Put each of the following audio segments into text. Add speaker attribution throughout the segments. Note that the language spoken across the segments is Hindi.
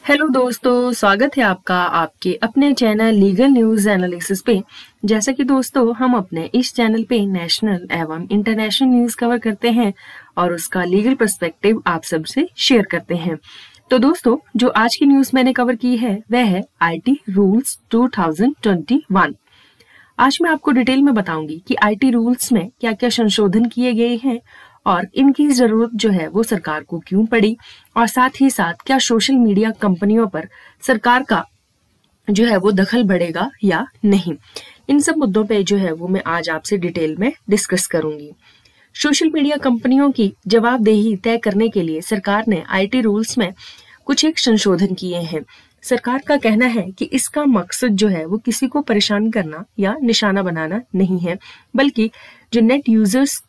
Speaker 1: हेलो दोस्तों, स्वागत है आपका आपके अपने चैनल लीगल न्यूज एनालिसिस पे। जैसा कि दोस्तों हम अपने इस चैनल पे नेशनल एवं इंटरनेशनल न्यूज कवर करते हैं और उसका लीगल पर्सपेक्टिव आप सबसे शेयर करते हैं। तो दोस्तों जो आज की न्यूज मैंने कवर की है वह है आईटी रूल्स 2021। आज मैं आपको डिटेल में बताऊंगी कि आईटी रूल्स में क्या क्या संशोधन किए गए हैं और इनकी जरूरत जो है वो सरकार को क्यों पड़ी, और साथ ही साथ क्या सोशल मीडिया कंपनियों पर सरकार का जो है वो दखल बढ़ेगा या नहीं। इन सब मुद्दों पे जो है वो मैं आज आपसे डिटेल में डिस्कस करूंगी। सोशल मीडिया कंपनियों की जवाबदेही तय करने के लिए सरकार ने आईटी रूल्स में कुछ एक संशोधन किए हैं। सरकार का कहना है कि इसका मकसद जो है वो किसी को परेशान करना या निशाना बनाना नहीं है, बल्कि जो नेट यूजर्स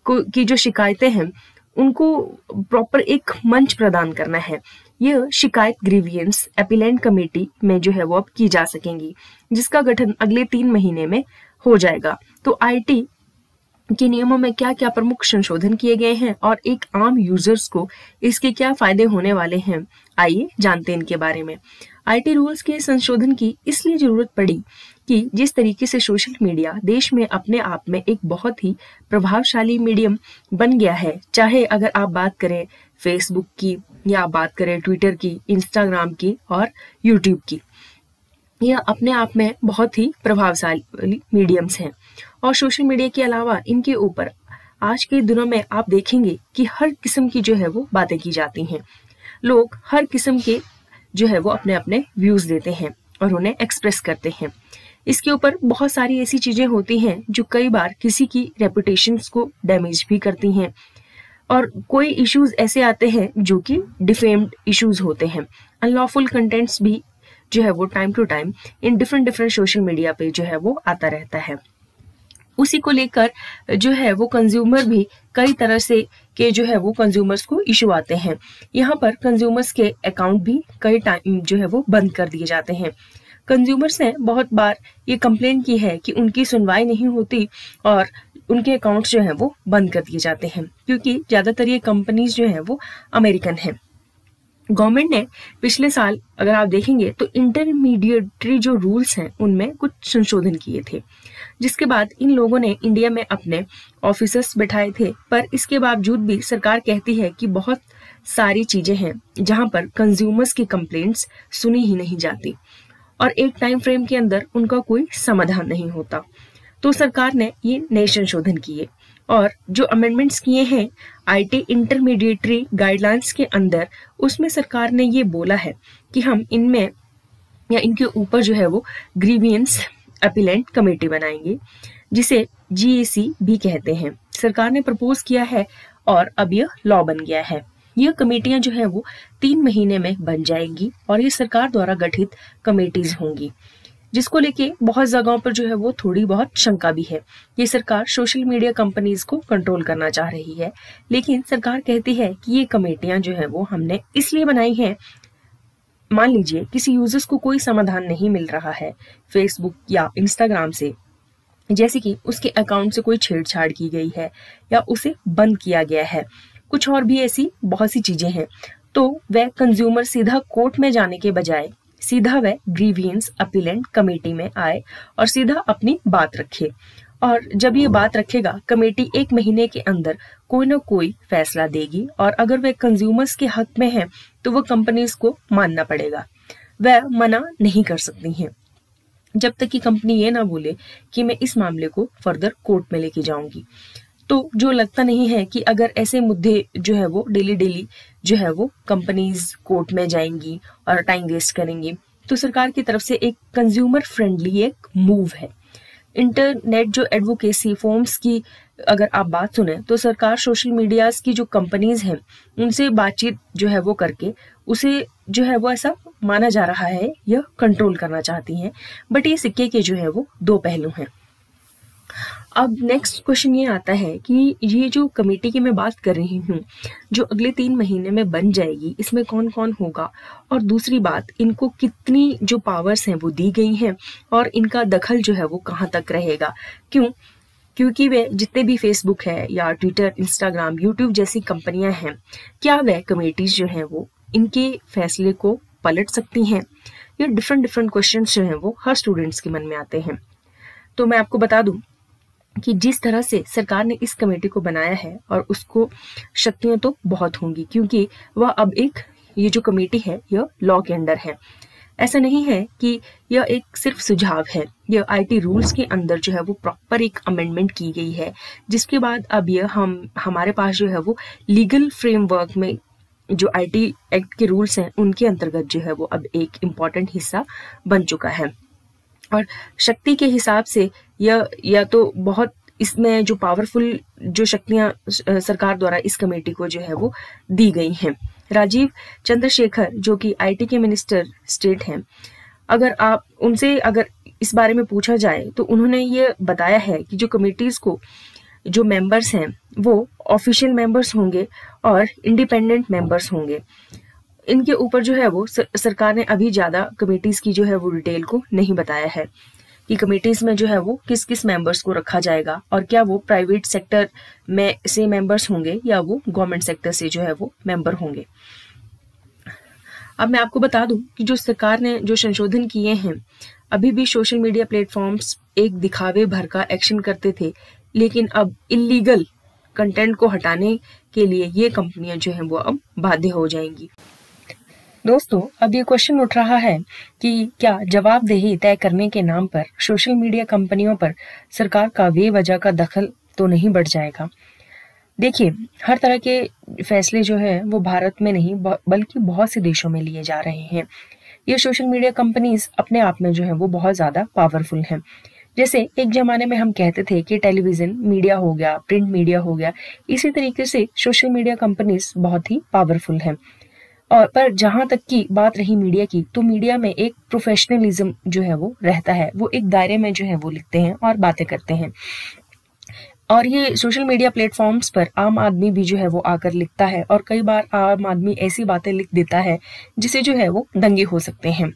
Speaker 1: की जो शिकायतें हैं उनको प्रॉपर एक मंच प्रदान करना है। यह शिकायत ग्रीवियंस अपीलेंट कमेटी में जो है वो अब की जा सकेंगी, जिसका गठन अगले 3 महीने में हो जाएगा। तो आईटी के नियमों में क्या क्या प्रमुख संशोधन किए गए हैं और एक आम यूजर्स को इसके क्या फायदे होने वाले हैं, आइए जानते हैं इनके बारे में। आईटी रूल्स के संशोधन की इसलिए जरूरत पड़ी कि जिस तरीके से सोशल मीडिया देश में अपने आप में एक बहुत ही प्रभावशाली मीडियम बन गया है, चाहे अगर आप बात करें फेसबुक की या आप बात करें ट्विटर की, इंस्टाग्राम की और यूट्यूब की, यह अपने आप में बहुत ही प्रभावशाली मीडियम्स हैं। और सोशल मीडिया के अलावा इनके ऊपर आज के दिनों में आप देखेंगे कि हर किस्म की जो है वो बातें की जाती हैं। लोग हर किस्म के जो है वो अपने अपने व्यूज देते हैं और उन्हें एक्सप्रेस करते हैं। इसके ऊपर बहुत सारी ऐसी चीजें होती हैं जो कई बार किसी की रेपुटेशंस को डैमेज भी करती हैं, और कोई इश्यूज ऐसे आते हैं जो कि डिफेम्ड इश्यूज होते हैं। अनलॉफुल कंटेंट्स भी जो है वो time to time in different social media पे जो है वो आता रहता है। उसी को लेकर जो है वो कंज्यूमर भी कई तरह से के जो है वो कंज्यूमर्स को इशू आते हैं। यहाँ पर कंज्यूमर्स के अकाउंट भी कई टाइम जो है वो बंद कर दिए जाते हैं। कंज्यूमर्स ने बहुत बार ये कंप्लेन की है कि उनकी सुनवाई नहीं होती और उनके अकाउंट्स जो है वो बंद कर दिए जाते हैं, क्योंकि ज्यादातर ये कंपनीज जो है वो अमेरिकन हैं। गवर्नमेंट ने पिछले साल अगर आप देखेंगे तो इंटरमीडिएटरी जो रूल्स हैं उनमें कुछ संशोधन किए थे, जिसके बाद इन लोगों ने इंडिया में अपने ऑफिसर्स बैठाए थे। पर इसके बावजूद भी सरकार कहती है कि बहुत सारी चीजें हैं जहां पर कंज्यूमर्स की कंप्लेंट्स सुनी ही नहीं जाती और एक टाइम फ्रेम के अंदर उनका कोई समाधान नहीं होता। तो सरकार ने ये नए संशोधन किए और जो अमेंडमेंट्स किए हैं आईटी इंटरमीडिएटरी गाइडलाइंस के अंदर, उसमें सरकार ने ये बोला है कि हम इनमें या इनके ऊपर जो है वो ग्रीवियंस अपीलेंट कमेटी बनाएंगे, जिसे जीएसी भी कहते हैं। सरकार ने प्रपोज किया है और अब यह लॉ बन गया है। यह कमेटियां जो है वो 3 महीने में बन जाएंगी और ये सरकार द्वारा गठित कमेटीज होंगी, जिसको लेके बहुत जगहों पर जो है वो थोड़ी बहुत शंका भी है। ये सरकार सोशल मीडिया कंपनीज को कंट्रोल करना चाह रही है, लेकिन सरकार कहती है कि ये कमेटियां जो है वो हमने इसलिए बनाई है, मान लीजिए किसी यूजर्स को कोई समाधान नहीं मिल रहा है फेसबुक या इंस्टाग्राम से, जैसे कि उसके अकाउंट से कोई छेड़छाड़ की गई है या उसे बंद किया गया है, कुछ और भी ऐसी बहुत सी चीजें हैं, तो वह कंज्यूमर सीधा कोर्ट में जाने के बजाय सीधा वह ग्रीवियंस अपीलेंट कमेटी में आए और सीधा अपनी बात रखे। और जब ये बात रखेगा, कमेटी 1 महीने के अंदर कोई ना कोई फैसला देगी और अगर वह कंज्यूमर्स के हक में है तो वह कंपनीज को मानना पड़ेगा, वह मना नहीं कर सकती हैं जब तक कि कंपनी ये ना बोले कि मैं इस मामले को फर्दर कोर्ट में लेके जाऊंगी। तो जो लगता नहीं है कि अगर ऐसे मुद्दे जो है वो डेली जो है वो कंपनीज कोर्ट में जाएंगी और टाइम वेस्ट करेंगी, तो सरकार की तरफ से एक कंज्यूमर फ्रेंडली एक मूव है। इंटरनेट जो एडवोकेसी फॉर्म्स की अगर आप बात सुने तो सरकार सोशल मीडिया की जो कंपनीज हैं उनसे बातचीत जो है वो करके उसे जो है वो ऐसा माना जा रहा है यह कंट्रोल करना चाहती हैं। बट ये सिक्के के जो है वो 2 पहलू हैं। अब नेक्स्ट क्वेश्चन ये आता है कि ये जो कमेटी की मैं बात कर रही हूँ जो अगले 3 महीने में बन जाएगी, इसमें कौन कौन होगा, और दूसरी बात इनको कितनी जो पावर्स हैं वो दी गई हैं और इनका दखल जो है वो कहाँ तक रहेगा। क्योंकि वे जितने भी फेसबुक है या ट्विटर, इंस्टाग्राम, यूट्यूब जैसी कंपनियां हैं, क्या वह कमेटीज जो हैं वो इनके फैसले को पलट सकती हैं? ये डिफरेंट क्वेश्चंस जो हैं वो हर स्टूडेंट्स के मन में आते हैं। तो मैं आपको बता दूं कि जिस तरह से सरकार ने इस कमेटी को बनाया है और उसको शक्तियां तो बहुत होंगी, क्योंकि वह अब ये जो कमेटी है यह लॉ के अंडर है। ऐसा नहीं है कि यह एक सिर्फ सुझाव है, यह आईटी रूल्स के अंदर जो है वो प्रॉपर एक अमेंडमेंट की गई है, जिसके बाद अब यह हमारे पास जो है वो लीगल फ्रेमवर्क में जो आईटी एक्ट के रूल्स हैं उनके अंतर्गत जो है वो अब एक इम्पॉर्टेंट हिस्सा बन चुका है। और शक्ति के हिसाब से या तो बहुत इसमें जो पावरफुल जो शक्तियां सरकार द्वारा इस कमेटी को जो है वो दी गई हैं। राजीव चंद्रशेखर जो कि आईटी के मिनिस्टर स्टेट हैं, अगर इस बारे में पूछा जाए तो उन्होंने ये बताया है कि जो कमेटीज को जो मेंबर्स हैं वो ऑफिशियल मेंबर्स होंगे और इंडिपेंडेंट मेंबर्स होंगे। इनके ऊपर जो है वो सरकार ने अभी ज्यादा कमेटीज की जो है वो डिटेल को नहीं बताया है कि कमेटीज में जो है वो किस किस मेंबर्स को रखा जाएगा और क्या वो प्राइवेट सेक्टर में से मेंबर्स होंगे या वो गवर्नमेंट सेक्टर से जो है वो मेंबर होंगे। अब मैं आपको बता दूं कि जो सरकार ने जो संशोधन किए हैं, अभी भी सोशल मीडिया प्लेटफॉर्म्स एक दिखावे भर का एक्शन करते थे, लेकिन अब इलीगल कंटेंट को हटाने के लिए ये कंपनियां जो हैं वो अब बाध्य हो जाएंगी। दोस्तों, अब ये क्वेश्चन उठ रहा है कि क्या जवाबदेही तय करने के नाम पर सोशल मीडिया कंपनियों पर सरकार का बेवजह का दखल तो नहीं बढ़ जाएगा? देखिए, हर तरह के फैसले जो है वो भारत में नहीं बल्कि बहुत से देशों में लिए जा रहे हैं। ये सोशल मीडिया कंपनीज अपने आप में जो है वो बहुत ज्यादा पावरफुल हैं। जैसे एक जमाने में हम कहते थे कि टेलीविजन मीडिया हो गया, प्रिंट मीडिया हो गया, इसी तरीके से सोशल मीडिया कंपनीज बहुत ही पावरफुल हैं। और पर जहां तक की बात रही मीडिया की, तो मीडिया में एक प्रोफेशनलिज्म जो है वो रहता है, वो एक दायरे में जो है वो लिखते हैं और बातें करते हैं। और ये सोशल मीडिया प्लेटफॉर्म्स पर आम आदमी भी जो है वो आकर लिखता है और कई बार आम आदमी ऐसी बातें लिख देता है जिसे जो है वो दंगे हो सकते हैं।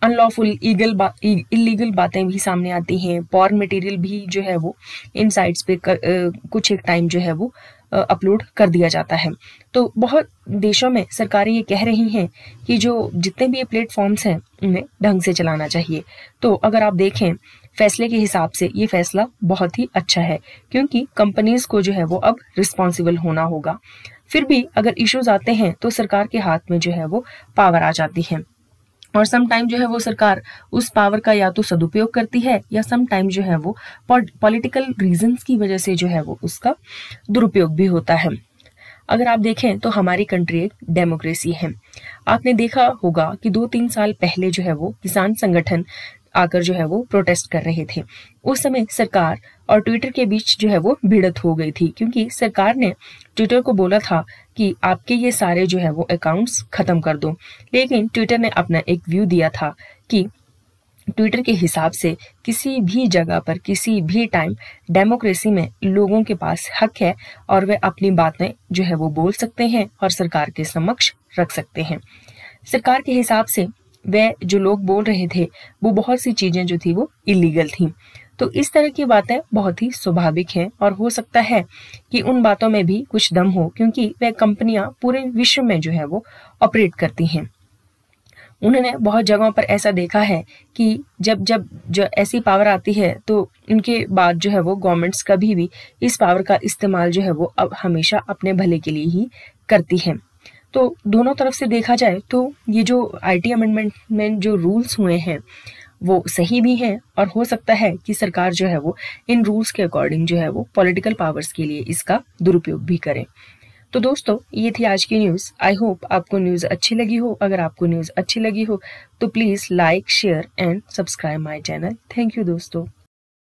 Speaker 1: अनलॉफुल इलीगल बातें भी सामने आती हैं। पॉर्न मटेरियल भी जो है वो इन साइट्स पे कुछ एक टाइम जो है वो अपलोड कर दिया जाता है। तो बहुत देशों में सरकारें ये कह रही हैं कि जो जितने भी ये प्लेटफॉर्म्स हैं उन्हें ढंग से चलाना चाहिए। तो अगर आप देखें फैसले के हिसाब से ये फैसला बहुत ही अच्छा है, क्योंकि कंपनीज को जो है वो अब रिस्पॉन्सिबल होना होगा। फिर भी अगर इश्यूज आते हैं तो सरकार के हाथ में जो है वो पावर आ जाती है और सम टाइम जो है वो सरकार उस पावर का या तो सदुपयोग करती है या सम टाइम जो है वो पॉलिटिकल रीजंस की वजह से जो है वो उसका दुरुपयोग भी होता है। अगर आप देखें तो हमारी कंट्री एक डेमोक्रेसी है। आपने देखा होगा कि 2-3 साल पहले जो है वो किसान संगठन आकर जो है वो प्रोटेस्ट कर रहे थे। उस समय सरकार और ट्विटर के बीच जो है वो भिड़त हो गई थी, क्योंकि सरकार ने ट्विटर को बोला था कि आपके ये सारे जो है वो अकाउंट्स खत्म कर दो, लेकिन ट्विटर ने अपना एक व्यू दिया था कि ट्विटर के हिसाब से किसी भी जगह पर किसी भी टाइम डेमोक्रेसी में लोगों के पास हक है और वे अपनी बातें जो है वो बोल सकते हैं और सरकार के समक्ष रख सकते हैं। सरकार के हिसाब से वे जो लोग बोल रहे थे वो बहुत सी चीजें जो थी वो इलीगल थी। तो इस तरह की बातें बहुत ही स्वाभाविक हैं और हो सकता है कि उन बातों में भी कुछ दम हो, क्योंकि वह कंपनियां पूरे विश्व में जो है वो ऑपरेट करती हैं। उन्होंने बहुत जगहों पर ऐसा देखा है कि जब जो ऐसी पावर आती है तो उनके बाद जो है वो गवर्नमेंट्स कभी भी इस पावर का इस्तेमाल जो है वो अब हमेशा अपने भले के लिए ही करती हैं। तो दोनों तरफ से देखा जाए तो ये जो आईटी अमेंडमेंट में जो रूल्स हुए हैं वो सही भी हैं और हो सकता है कि सरकार जो है वो इन रूल्स के अकॉर्डिंग जो है वो पॉलिटिकल पावर्स के लिए इसका दुरुपयोग भी करे। तो दोस्तों, ये थी आज की न्यूज़। आई होप आपको न्यूज़ अच्छी लगी हो। अगर आपको न्यूज़ अच्छी लगी हो तो please like, share and subscribe my channel. Thank you दोस्तों।